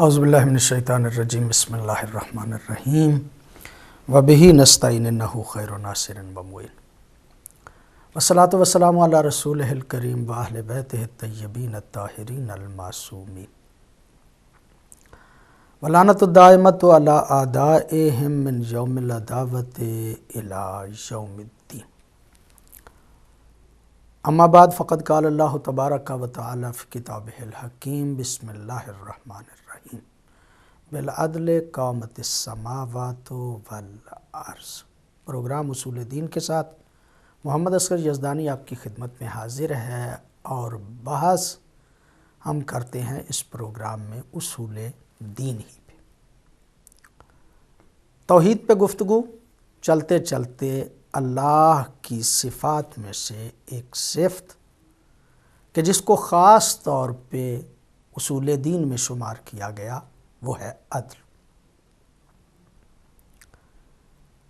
اعوذ باللہ من الشیطان الرجیم بسم اللہ الرحمن الرحیم وبہ نستعین انہ خیر ناصر ومعین والصلاۃ والسلام علی رسولہ الکریم واہل بیتہ الطیبین الطاہرین المعصومین ولعنۃ الدائمۃ علی اعدائہم من یوم العداوۃ الی یوم الدین اما بعد فقد قال اللہ تبارک و تعالی فی کتابہ الحکیم بسم اللہ الرحمن الرحیم بالعدل قامت السماوات والارض۔ پروگرام اصول دین کے ساتھ محمد اصغر یزدانی آپ کی خدمت میں حاضر ہے اور بحث ہم کرتے ہیں اس پروگرام میں اصول دین ہی پہ، توحید پہ گفتگو چلتے چلتے اللہ کی صفات میں سے ایک صفت کہ جس کو خاص طور پہ اصول دین میں شمار کیا گیا وہ ہے عدل۔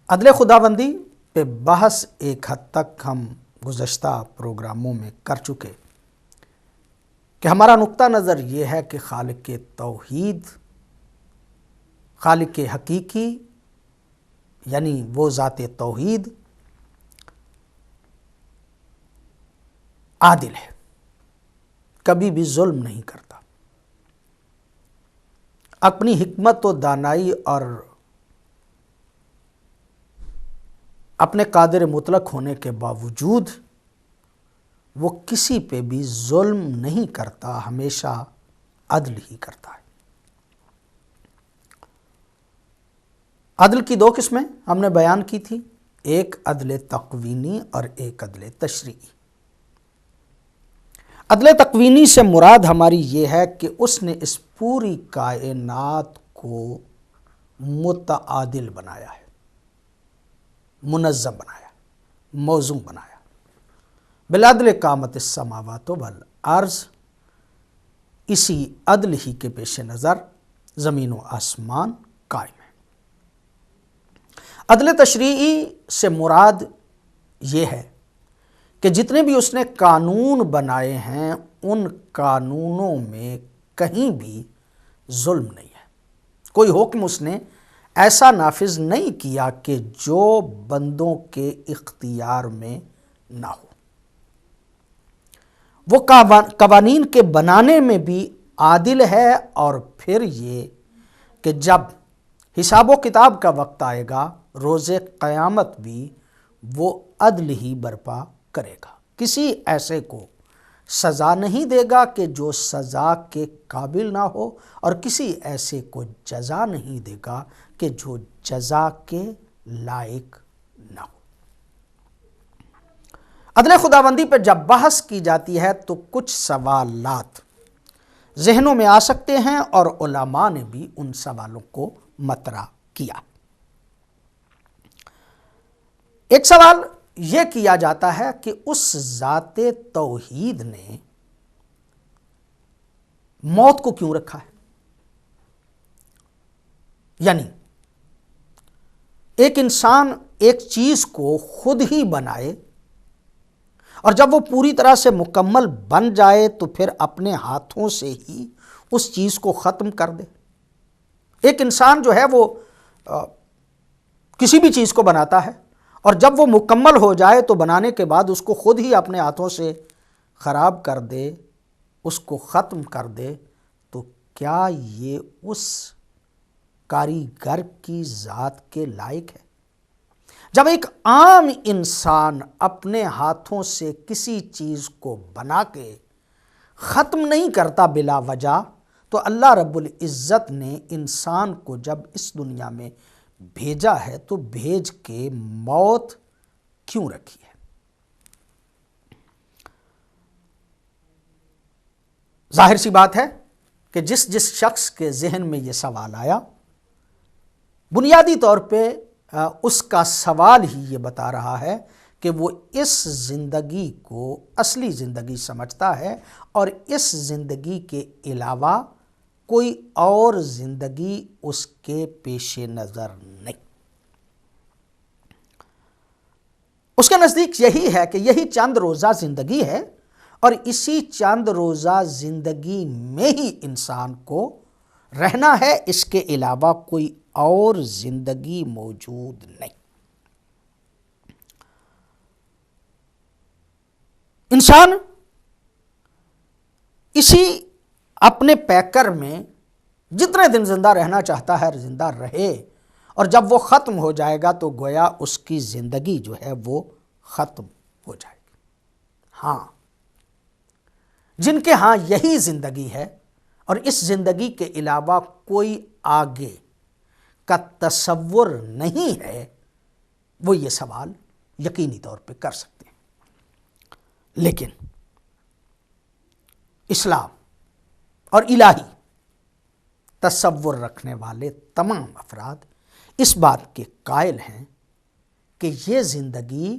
عدل خداوندی پہ بحث ایک حد تک ہم گزشتہ پروگراموں میں کر چکے کہ ہمارا نقطہ نظر یہ ہے کہ خالق توحید، خالق حقیقی یعنی وہ ذات توحید عادل ہے، کبھی بھی ظلم نہیں کرتا، اپنی حکمت و دانائی اور اپنے قادر مطلق ہونے کے باوجود وہ کسی پہ بھی ظلم نہیں کرتا، ہمیشہ عدل ہی کرتا ہے۔ عدل کی دو قسمیں ہم نے بیان کی تھی، ایک عدل تقوینی اور ایک عدل تشریعی۔ عدل تقوینی سے مراد ہماری یہ ہے کہ اس نے اس پوری کائنات کو متعادل بنایا ہے، منظم بنایا، موزوں بنایا۔ بالعدل قامت السماوات والارض، اسی عدل ہی کے پیش نظر زمین و آسمان قائم ہے۔ عدل تشریعی سے مراد یہ ہے کہ جتنے بھی اس نے قانون بنائے ہیں ان قانونوں میں کہیں بھی ظلم نہیں ہے، کوئی حکم اس نے ایسا نافذ نہیں کیا کہ جو بندوں کے اختیار میں نہ ہو۔ وہ قوانین کے بنانے میں بھی عادل ہے، اور پھر یہ کہ جب حساب و کتاب کا وقت آئے گا روز قیامت بھی وہ عدل ہی برپا کرے گا، کسی ایسے کو سزا نہیں دے گا کہ جو سزا کے قابل نہ ہو، اور کسی ایسے کو جزا نہیں دے گا کہ جو جزا کے لائق نہ ہو۔ عدل خداوندی پہ جب بحث کی جاتی ہے تو کچھ سوالات ذہنوں میں آ سکتے ہیں، اور علماء نے بھی ان سوالوں کو مطرح کیا۔ ایک سوال یہ کیا جاتا ہے کہ اس ذات توحید نے موت کو کیوں رکھا ہے؟ یعنی ایک انسان ایک چیز کو خود ہی بنائے اور جب وہ پوری طرح سے مکمل بن جائے تو پھر اپنے ہاتھوں سے ہی اس چیز کو ختم کر دے۔ ایک انسان جو ہے وہ کسی بھی چیز کو بناتا ہے، اور جب وہ مکمل ہو جائے تو بنانے کے بعد اس کو خود ہی اپنے ہاتھوں سے خراب کر دے، اس کو ختم کر دے، تو کیا یہ اس کاریگر کی ذات کے لائق ہے؟ جب ایک عام انسان اپنے ہاتھوں سے کسی چیز کو بنا کے ختم نہیں کرتا بلا وجہ، تو اللہ رب العزت نے انسان کو جب اس دنیا میں بھیجا ہے تو بھیج کے موت کیوں رکھی ہے؟ ظاہر سی بات ہے کہ جس شخص کے ذہن میں یہ سوال آیا، بنیادی طور پہ اس کا سوال ہی یہ بتا رہا ہے کہ وہ اس زندگی کو اصلی زندگی سمجھتا ہے، اور اس زندگی کے علاوہ کوئی اور زندگی اس کے پیش نظر نہیں۔ اس کے نزدیک یہی ہے کہ یہی چند روزہ زندگی ہے، اور اسی چند روزہ زندگی میں ہی انسان کو رہنا ہے، اس کے علاوہ کوئی اور زندگی موجود نہیں۔ انسان اسی اپنے پیکر میں جتنے دن زندہ رہنا چاہتا ہے زندہ رہے، اور جب وہ ختم ہو جائے گا تو گویا اس کی زندگی جو ہے وہ ختم ہو جائے گی۔ ہاں، جن کے ہاں یہی زندگی ہے اور اس زندگی کے علاوہ کوئی آگے کا تصور نہیں ہے، وہ یہ سوال یقینی طور پہ کر سکتے ہیں۔ لیکن اسلام اور الہی تصور رکھنے والے تمام افراد اس بات کے قائل ہیں کہ یہ زندگی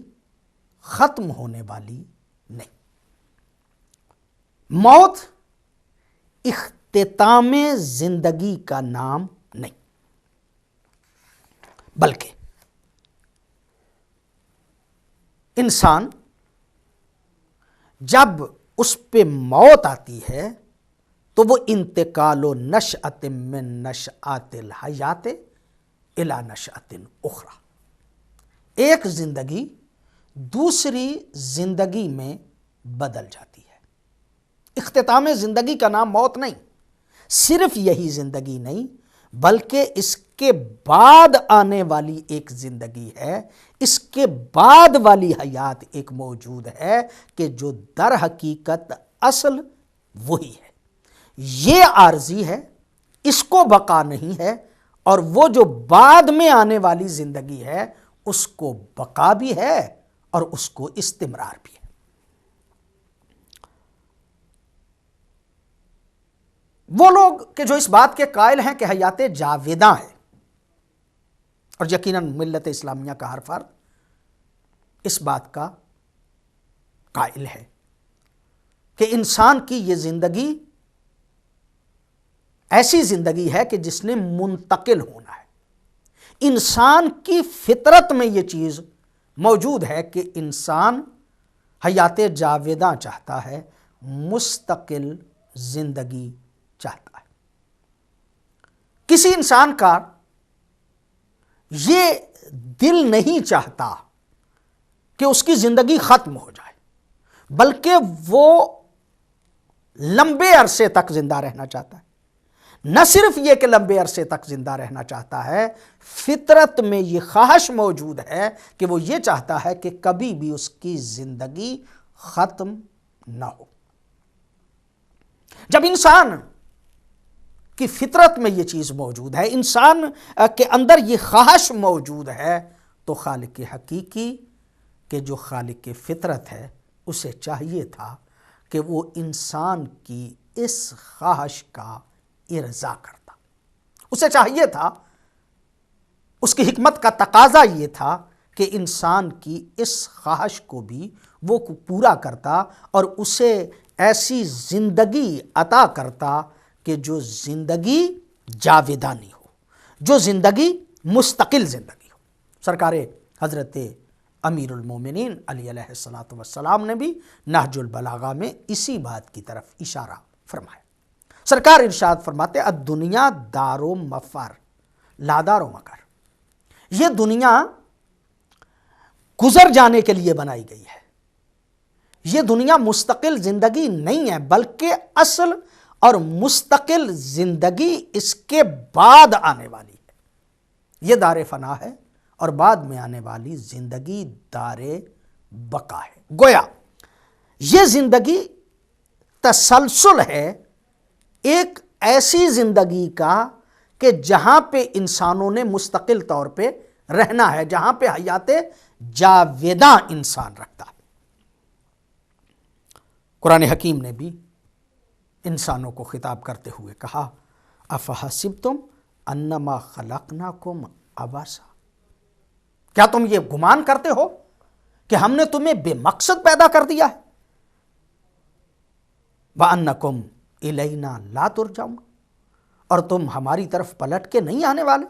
ختم ہونے والی نہیں۔ موت اختتام زندگی کا نام نہیں، بلکہ انسان جب اس پہ موت آتی ہے تو وہ انتقال و نشأۃ من نشآت الحیات الی نشأۃ اخری، ایک زندگی دوسری زندگی میں بدل جاتی ہے۔ اختتام زندگی کا نام موت نہیں، صرف یہی زندگی نہیں بلکہ اس کے بعد آنے والی ایک زندگی ہے، اس کے بعد والی حیات ایک موجود ہے کہ جو در حقیقت اصل وہی ہے۔ یہ عارضی ہے، اس کو بقا نہیں ہے، اور وہ جو بعد میں آنے والی زندگی ہے اس کو بقا بھی ہے اور اس کو استمرار بھی ہے۔ وہ لوگ کہ جو اس بات کے قائل ہیں کہ حیات جاوداں ہے، اور یقیناً ملت اسلامیہ کا ہر فرد اس بات کا قائل ہے کہ انسان کی یہ زندگی ایسی زندگی ہے کہ جس نے منتقل ہونا ہے۔ انسان کی فطرت میں یہ چیز موجود ہے کہ انسان حیات جاوداں چاہتا ہے، مستقل زندگی چاہتا ہے۔ کسی انسان کا یہ دل نہیں چاہتا کہ اس کی زندگی ختم ہو جائے، بلکہ وہ لمبے عرصے تک زندہ رہنا چاہتا ہے۔ نہ صرف یہ کہ لمبے عرصے تک زندہ رہنا چاہتا ہے، فطرت میں یہ خواہش موجود ہے کہ وہ یہ چاہتا ہے کہ کبھی بھی اس کی زندگی ختم نہ ہو۔ جب انسان کی فطرت میں یہ چیز موجود ہے، انسان کے اندر یہ خواہش موجود ہے، تو خالق حقیقی کہ جو خالق فطرت ہے اسے چاہیے تھا کہ وہ انسان کی اس خواہش کا ارضاء کرتا۔ اسے چاہیے تھا، اس کی حکمت کا تقاضا یہ تھا کہ انسان کی اس خواہش کو بھی وہ پورا کرتا اور اسے ایسی زندگی عطا کرتا کہ جو زندگی جاودانی ہو، جو زندگی مستقل زندگی ہو۔ سرکار حضرت امیر المومنین علی علیہ السلام نے بھی نہج البلاغہ میں اسی بات کی طرف اشارہ فرمایا۔ سرکار ارشاد فرماتے الدنیا دار و مفر لا دار و مقر، یہ دنیا گزر جانے کے لیے بنائی گئی ہے، یہ دنیا مستقل زندگی نہیں ہے، بلکہ اصل اور مستقل زندگی اس کے بعد آنے والی ہے۔ یہ دار فنا ہے اور بعد میں آنے والی زندگی دار بقا ہے۔ گویا یہ زندگی تسلسل ہے ایک ایسی زندگی کا کہ جہاں پہ انسانوں نے مستقل طور پہ رہنا ہے، جہاں پہ حیات جاوداں انسان رکھتا ہے۔ قرآن حکیم نے بھی انسانوں کو خطاب کرتے ہوئے کہا افحسبتم انما خلقناکم عبثا، کیا تم یہ گمان کرتے ہو کہ ہم نے تمہیں بے مقصد پیدا کر دیا ہے؟ وَأَنَّكُمْ إِلَيْنَا لَا تُرْجَعُونَ، اور تم ہماری طرف پلٹ کے نہیں آنے والے۔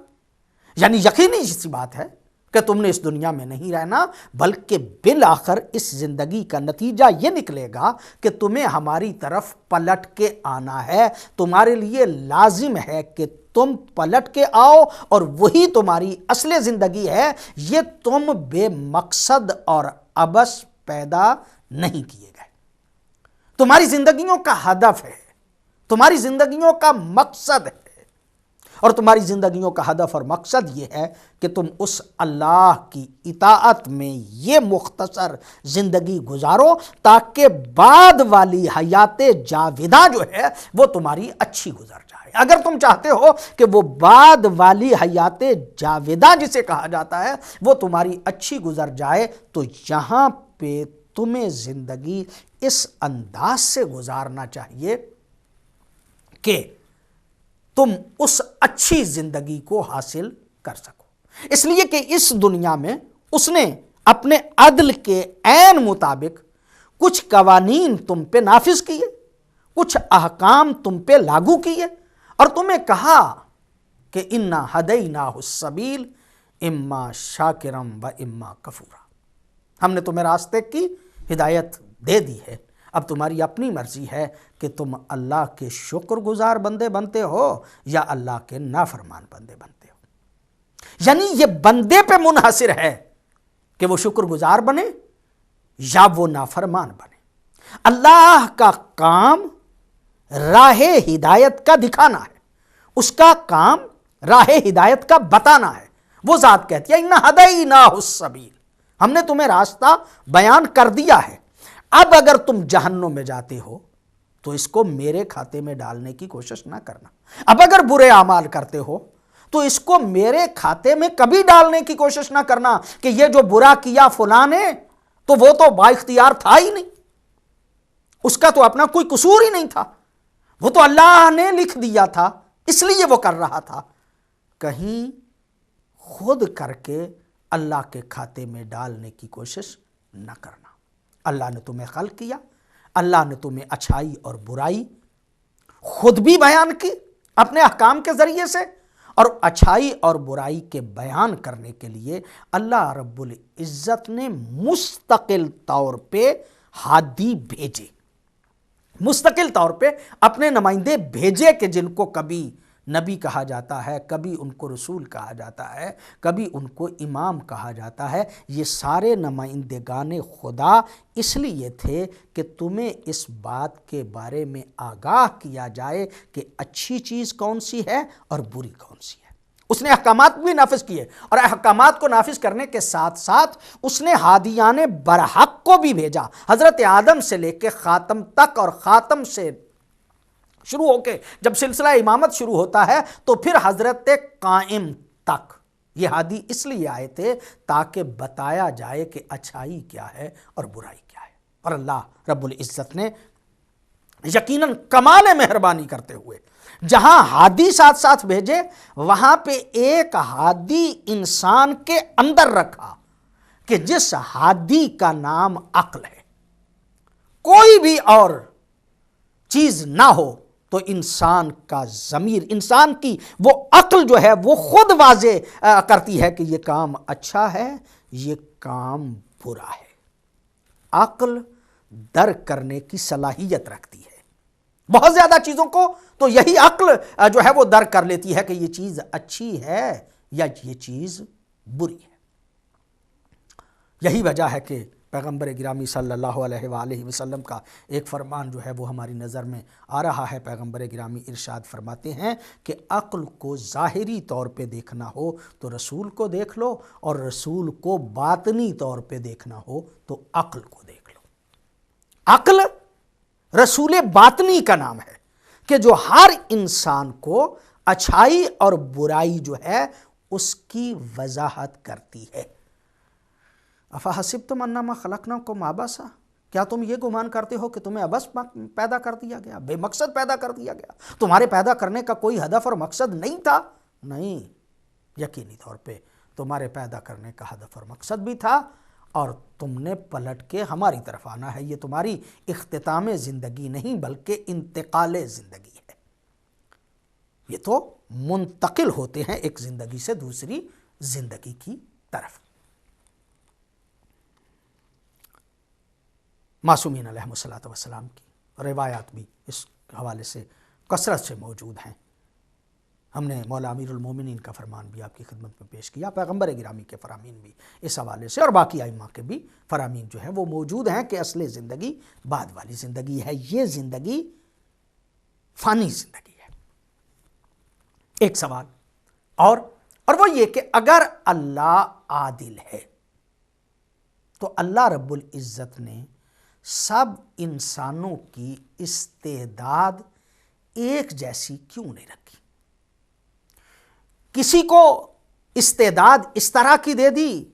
یعنی یقینی سی بات ہے کہ تم نے اس دنیا میں نہیں رہنا، بلکہ بالآخر اس زندگی کا نتیجہ یہ نکلے گا کہ تمہیں ہماری طرف پلٹ کے آنا ہے، تمہارے لیے لازم ہے کہ تم پلٹ کے آؤ، اور وہی تمہاری اصل زندگی ہے۔ یہ تم بے مقصد اور عبث پیدا نہیں کیے گئے، تمہاری زندگیوں کا ہدف ہے، تمہاری زندگیوں کا مقصد ہے، اور تمہاری زندگیوں کا ہدف اور مقصد یہ ہے کہ تم اس اللہ کی اطاعت میں یہ مختصر زندگی گزارو تاکہ بعد والی حیات جاوداں جو ہے وہ تمہاری اچھی گزر جائے۔ اگر تم چاہتے ہو کہ وہ بعد والی حیات جاوداں جسے کہا جاتا ہے وہ تمہاری اچھی گزر جائے، تو یہاں پہ تمہیں زندگی اس انداز سے گزارنا چاہیے کہ تم اس اچھی زندگی کو حاصل کر سکو۔ اس لیے کہ اس دنیا میں اس نے اپنے عدل کے عین مطابق کچھ قوانین تم پہ نافذ کیے، کچھ احکام تم پہ لاگو کیے، اور تمہیں کہا کہ انا ہدیناہ السبیل اما شاکرا و اما کفورا، ہم نے تمہیں راستے کی ہدایت دے دی ہے، اب تمہاری اپنی مرضی ہے کہ تم اللہ کے شکر گزار بندے بنتے ہو یا اللہ کے نافرمان بندے بنتے ہو۔ یعنی یہ بندے پہ منحصر ہے کہ وہ شکر گزار بنے یا وہ نافرمان بنے۔ اللہ کا کام راہ ہدایت کا دکھانا ہے، اس کا کام راہ ہدایت کا بتانا ہے۔ وہ ذات کہتی ہے اِنَّا هَدَيْنَاهُ السَّبِيلَ، ہم نے تمہیں راستہ بیان کر دیا ہے، اب اگر تم جہنم میں جاتے ہو تو اس کو میرے کھاتے میں ڈالنے کی کوشش نہ کرنا، اب اگر برے اعمال کرتے ہو تو اس کو میرے کھاتے میں کبھی ڈالنے کی کوشش نہ کرنا کہ یہ جو برا کیا فلاں نے تو وہ تو با اختیار تھا ہی نہیں، اس کا تو اپنا کوئی قصور ہی نہیں تھا، وہ تو اللہ نے لکھ دیا تھا اس لیے وہ کر رہا تھا۔ کہیں خود کر کے اللہ کے کھاتے میں ڈالنے کی کوشش نہ کرنا۔ اللہ نے تمہیں خلق کیا، اللہ نے تمہیں اچھائی اور برائی خود بھی بیان کی اپنے احکام کے ذریعے سے، اور اچھائی اور برائی کے بیان کرنے کے لیے اللہ رب العزت نے مستقل طور پہ ہادی بھیجے، مستقل طور پہ اپنے نمائندے بھیجے کہ جن کو کبھی نبی کہا جاتا ہے، کبھی ان کو رسول کہا جاتا ہے، کبھی ان کو امام کہا جاتا ہے۔ یہ سارے نمائندگان خدا اس لیے تھے کہ تمہیں اس بات کے بارے میں آگاہ کیا جائے کہ اچھی چیز کون سی ہے اور بری کون سی ہے۔ اس نے احکامات بھی نافذ کیے، اور احکامات کو نافذ کرنے کے ساتھ ساتھ اس نے ہادیان برحق کو بھی بھیجا، حضرت آدم سے لے کے خاتم تک، اور خاتم سے شروع ہو کے جب سلسلہ امامت شروع ہوتا ہے تو پھر حضرت قائم تک یہ ہادی اس لیے آئے تھے تاکہ بتایا جائے کہ اچھائی کیا ہے اور برائی کیا ہے۔ اور اللہ رب العزت نے یقیناً کمال مہربانی کرتے ہوئے جہاں ہادی ساتھ ساتھ بھیجے، وہاں پہ ایک ہادی انسان کے اندر رکھا کہ جس ہادی کا نام عقل ہے۔ کوئی بھی اور چیز نہ ہو تو انسان کا ضمیر، انسان کی وہ عقل جو ہے وہ خود واضح کرتی ہے کہ یہ کام اچھا ہے، یہ کام برا ہے۔ عقل درک کرنے کی صلاحیت رکھتی ہے، بہت زیادہ چیزوں کو تو یہی عقل جو ہے وہ درک کر لیتی ہے کہ یہ چیز اچھی ہے یا یہ چیز بری ہے۔ یہی وجہ ہے کہ پیغمبر گرامی صلی اللہ علیہ وآلہ وسلم کا ایک فرمان جو ہے وہ ہماری نظر میں آ رہا ہے۔ پیغمبر گرامی ارشاد فرماتے ہیں کہ عقل کو ظاہری طور پہ دیکھنا ہو تو رسول کو دیکھ لو، اور رسول کو باطنی طور پہ دیکھنا ہو تو عقل کو دیکھ لو۔ عقل رسول باطنی کا نام ہے کہ جو ہر انسان کو اچھائی اور برائی جو ہے اس کی وضاحت کرتی ہے۔ افحسبتم انما خلقناکم عبثا، کیا تم یہ گمان کرتے ہو کہ تمہیں عبث پیدا کر دیا گیا، بے مقصد پیدا کر دیا گیا، تمہارے پیدا کرنے کا کوئی ہدف اور مقصد نہیں تھا؟ نہیں، یقینی طور پہ تمہارے پیدا کرنے کا ہدف اور مقصد بھی تھا، اور تم نے پلٹ کے ہماری طرف آنا ہے۔ یہ تمہاری اختتام زندگی نہیں بلکہ انتقال زندگی ہے، یہ تو منتقل ہوتے ہیں ایک زندگی سے دوسری زندگی کی طرف۔ معصومین علیہم الصلوۃ والسلام کی روایات بھی اس حوالے سے کثرت سے موجود ہیں۔ ہم نے مولا امیر المومنین کا فرمان بھی آپ کی خدمت میں پیش کیا، پیغمبر گرامی کے فرامین بھی اس حوالے سے، اور باقی ائمہ کے بھی فرامین جو ہیں وہ موجود ہیں کہ اصل زندگی بعد والی زندگی ہے، یہ زندگی فانی زندگی ہے۔ ایک سوال اور وہ یہ کہ اگر اللہ عادل ہے تو اللہ رب العزت نے سب انسانوں کی استعداد ایک جیسی کیوں نہیں رکھی؟ کسی کو استعداد اس طرح کی دے دی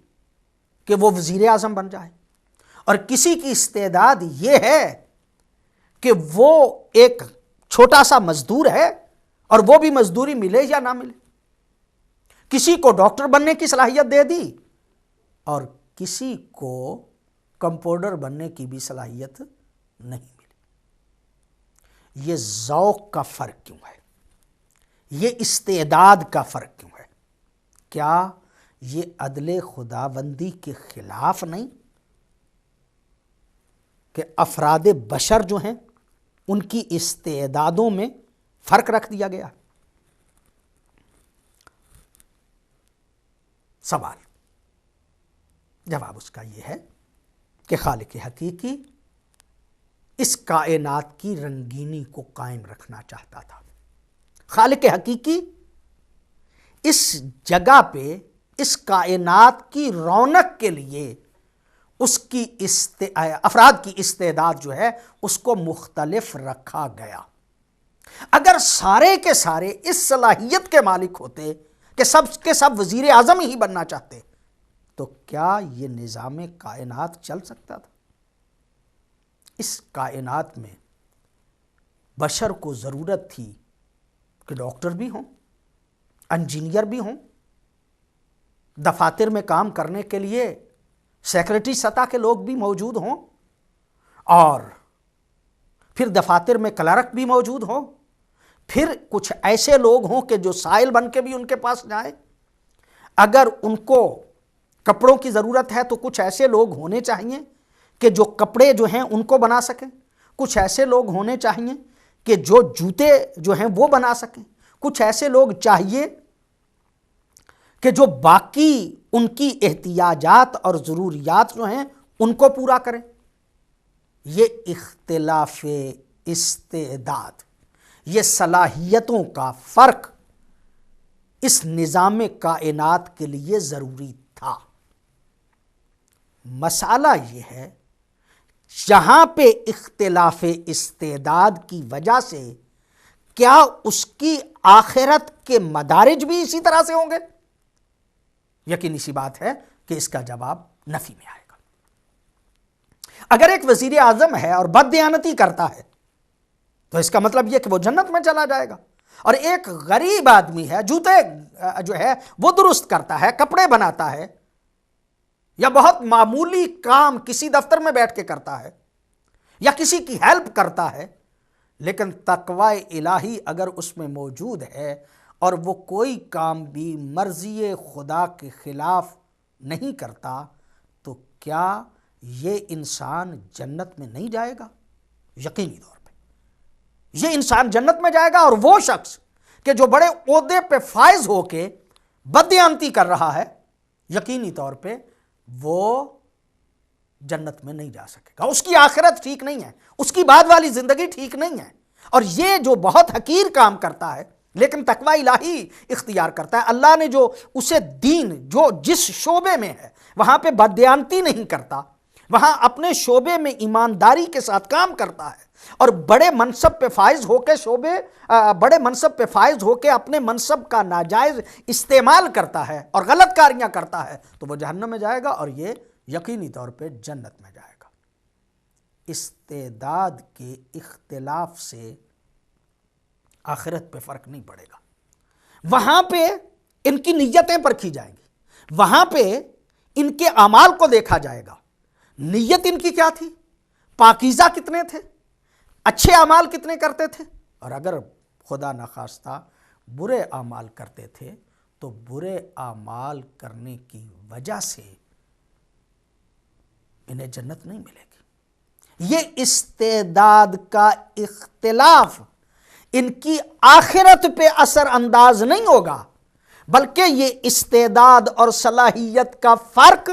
کہ وہ وزیر اعظم بن جائے، اور کسی کی استعداد یہ ہے کہ وہ ایک چھوٹا سا مزدور ہے اور وہ بھی مزدوری ملے یا نہ ملے، کسی کو ڈاکٹر بننے کی صلاحیت دے دی اور کسی کو کمپاؤنڈر بننے کی بھی صلاحیت نہیں ملی۔ یہ ذوق کا فرق کیوں ہے؟ یہ استعداد کا فرق کیوں ہے؟ کیا یہ عدل خداوندی کے خلاف نہیں کہ افراد بشر جو ہیں ان کی استعدادوں میں فرق رکھ دیا گیا؟ سوال جواب اس کا یہ ہے کہ خالق حقیقی اس کائنات کی رنگینی کو قائم رکھنا چاہتا تھا۔ خالق حقیقی اس جگہ پہ اس کائنات کی رونق کے لیے اس کی افراد کی استعداد جو ہے اس کو مختلف رکھا گیا۔ اگر سارے کے سارے اس صلاحیت کے مالک ہوتے کہ سب کے سب وزیر اعظم ہی بننا چاہتے تو کیا یہ نظام کائنات چل سکتا تھا؟ اس کائنات میں بشر کو ضرورت تھی کہ ڈاکٹر بھی ہوں، انجینئر بھی ہوں، دفاتر میں کام کرنے کے لیے سیکرٹری سطح کے لوگ بھی موجود ہوں، اور پھر دفاتر میں کلرک بھی موجود ہوں، پھر کچھ ایسے لوگ ہوں کہ جو سائل بن کے بھی ان کے پاس جائیں۔ اگر ان کو کپڑوں کی ضرورت ہے تو کچھ ایسے لوگ ہونے چاہیے کہ جو کپڑے جو ہیں ان کو بنا سکیں، کچھ ایسے لوگ ہونے چاہیے کہ جو جوتے جو ہیں وہ بنا سکیں، کچھ ایسے لوگ چاہیے کہ جو باقی ان کی احتیاجات اور ضروریات جو ہیں ان کو پورا کریں۔ یہ اختلاف استعداد، یہ صلاحیتوں کا فرق اس نظام کائنات کے لیے ضروری تھا۔ مسئلہ یہ ہے جہاں پہ اختلاف استعداد کی وجہ سے کیا اس کی آخرت کے مدارج بھی اسی طرح سے ہوں گے؟ یقینی سی بات ہے کہ اس کا جواب نفی میں آئے گا۔ اگر ایک وزیر اعظم ہے اور بددیانتی کرتا ہے تو اس کا مطلب یہ کہ وہ جنت میں چلا جائے گا، اور ایک غریب آدمی ہے، جوتے جو ہے وہ درست کرتا ہے، کپڑے بناتا ہے، یا بہت معمولی کام کسی دفتر میں بیٹھ کے کرتا ہے، یا کسی کی ہیلپ کرتا ہے، لیکن تقوی الہی اگر اس میں موجود ہے اور وہ کوئی کام بھی مرضی خدا کے خلاف نہیں کرتا، تو کیا یہ انسان جنت میں نہیں جائے گا؟ یقینی طور پہ یہ انسان جنت میں جائے گا، اور وہ شخص کہ جو بڑے عہدے پہ فائز ہو کے بددیانتی کر رہا ہے یقینی طور پہ وہ جنت میں نہیں جا سکے گا، اس کی آخرت ٹھیک نہیں ہے، اس کی بعد والی زندگی ٹھیک نہیں ہے۔ اور یہ جو بہت حقیر کام کرتا ہے لیکن تقوی الہی اختیار کرتا ہے، اللہ نے جو اسے دین جو جس شعبے میں ہے وہاں پہ بددیانتی نہیں کرتا، وہاں اپنے شعبے میں ایمانداری کے ساتھ کام کرتا ہے، اور بڑے منصب پہ فائز ہو کے اپنے منصب کا ناجائز استعمال کرتا ہے اور غلط کاریاں کرتا ہے، تو وہ جہنم میں جائے گا، اور یہ یقینی طور پہ جنت میں جائے گا۔ استعداد کے اختلاف سے آخرت پہ فرق نہیں پڑے گا۔ وہاں پہ ان کی نیتیں پرکھی جائیں گی، وہاں پہ ان کے اعمال کو دیکھا جائے گا، نیت ان کی کیا تھی، پاکیزہ کتنے تھے، اچھے اعمال کتنے کرتے تھے، اور اگر خدا نخواستہ برے اعمال کرتے تھے تو برے اعمال کرنے کی وجہ سے انہیں جنت نہیں ملے گی۔ یہ استعداد کا اختلاف ان کی آخرت پہ اثر انداز نہیں ہوگا، بلکہ یہ استعداد اور صلاحیت کا فرق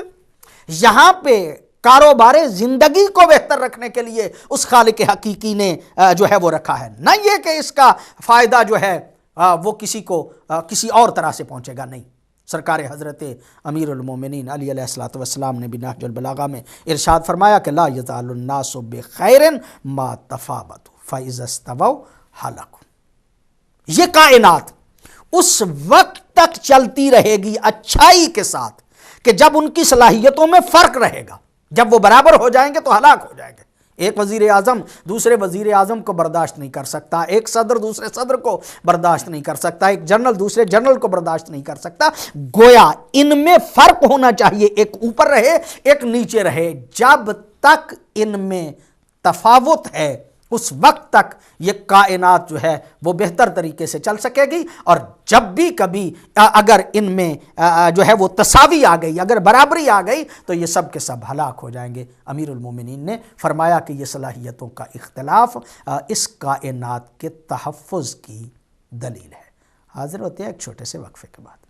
یہاں پہ کاروبار زندگی کو بہتر رکھنے کے لیے اس خالق حقیقی نے جو ہے وہ رکھا ہے، نہ یہ کہ اس کا فائدہ جو ہے وہ کسی کو کسی اور طرح سے پہنچے گا، نہیں۔ سرکار حضرت امیر المومنین علی علیہ السلام نے بھی نہج البلاغہ میں ارشاد فرمایا کہ لا یزال الناس بخیر ما تفاوتوا فاذا استووا ہلاکوا، یہ کائنات اس وقت تک چلتی رہے گی اچھائی کے ساتھ کہ جب ان کی صلاحیتوں میں فرق رہے گا، جب وہ برابر ہو جائیں گے تو ہلاک ہو جائیں گے۔ ایک وزیر اعظم دوسرے وزیر اعظم کو برداشت نہیں کر سکتا، ایک صدر دوسرے صدر کو برداشت نہیں کر سکتا، ایک جنرل دوسرے جنرل کو برداشت نہیں کر سکتا۔ گویا ان میں فرق ہونا چاہیے، ایک اوپر رہے ایک نیچے رہے۔ جب تک ان میں تفاوت ہے اس وقت تک یہ کائنات جو ہے وہ بہتر طریقے سے چل سکے گی، اور جب بھی کبھی اگر ان میں جو ہے وہ تساوی آ گئی، اگر برابری آ گئی، تو یہ سب کے سب ہلاک ہو جائیں گے۔ امیر المومنین نے فرمایا کہ یہ صلاحیتوں کا اختلاف اس کائنات کے تحفظ کی دلیل ہے۔ حاضر ہوتے ہیں ایک چھوٹے سے وقفے کے بعد۔